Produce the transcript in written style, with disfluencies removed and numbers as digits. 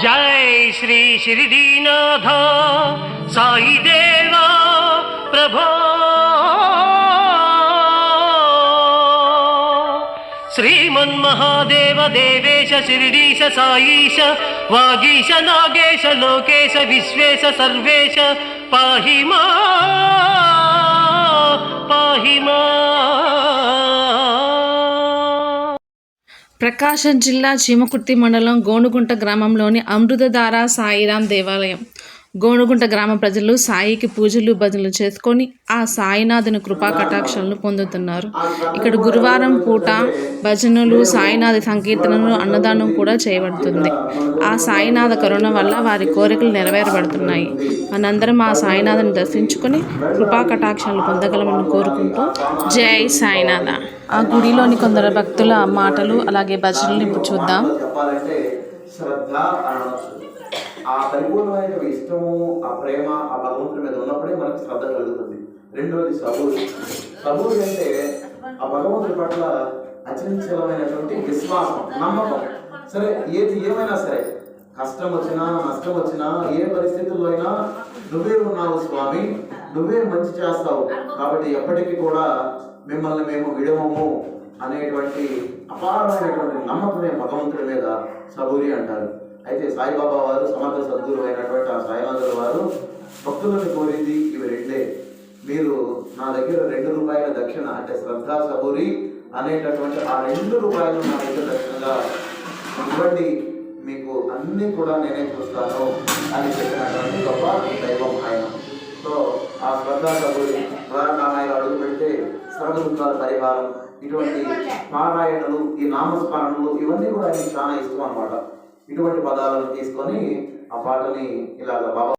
जय श्री शिरडीनाथ साई देवा प्रभो श्रीमन्महादेव देवेश शिरडीश साईश वागीश नागेश लोकेश विश्वेश सर्वेश पाहि मा पाहि मा। ప్రకాశం జిల్లా చీమకుర్తి మండలం గోనుగుంట గ్రామంలోని అమృతధార సాయిరాం దేవాలయం. గోనుగుంట గ్రామ ప్రజలు సాయికి పూజలు భజనలు చేసుకొని ఆ సాయినాథుని కృపా కటాక్షాలను పొందుతున్నారు. ఇక్కడ గురువారం పూట భజనలు, సాయినాథ సంకీర్తనలు, అన్నదానం కూడా చేయబడుతుంది. ఆ సాయినాథ కరుణ వల్ల వారి కోరికలు నెరవేరబడుతున్నాయి. మనందరం ఆ సాయినాథుని దర్శించుకొని కృపా కటాక్షాలను పొందగలమని కోరుకుంటూ జై సాయినాథ. ఆ గుడిలోని కొందరు భక్తుల మాటలు అలాగే భజనలు ఇప్పుడు చూద్దాం. ఆ పరిపూర్ణమైన ఇష్టము, ఆ ప్రేమ ఆ భగవంతుడి మీద ఉన్నప్పుడే మనకు శ్రద్ధ కలుగుతుంది. రెండోది సబూరి అంటే ఆ భగవంతుడి పట్ల అచంచలమైనటువంటి విశ్వాసం, నమ్మకం. సరే, ఏది ఏమైనా సరే, కష్టం వచ్చినా నష్టం వచ్చినా ఏ పరిస్థితుల్లో అయినా నువ్వే ఉన్నావు స్వామి, నువ్వే మంచి చేస్తావు, కాబట్టి ఎప్పటికీ కూడా మిమ్మల్ని మేము విడవము అనేటువంటి అపారమైనటువంటి నమ్మకమే భగవంతుడి మీద సబూరి అంటారు. అయితే సాయిబాబా వారు, సమర్థ సద్గురు అయినటువంటి ఆ సాయినాథుల వారు భక్తులను కోరింది ఇవి రెండే. మీరు నా దగ్గర ₹2 దక్షిణ అంటే శ్రద్ధా సబూరి అనేటటువంటి ఆ ₹2 నా దగ్గర దక్షిణగా ఇవ్వండి, మీకు అన్ని కూడా నేనే చూస్తాను అని చెప్పినటువంటి గొప్ప దైవం ఆయన. సో ఆ శ్రద్ధా సబూరి ప్రారంభాయలు అడుగు పెడితే సర్వ దుఃఖాల పరిహారం, ఇటువంటి పారాయణలు, ఈ నామస్మరణలు ఇవన్నీ కూడా ఆయనకి చాలా ఇష్టం అన్నమాట. ఇటువంటి పదాలను తీసుకొని ఆ పాటని ఇలాగ బాబా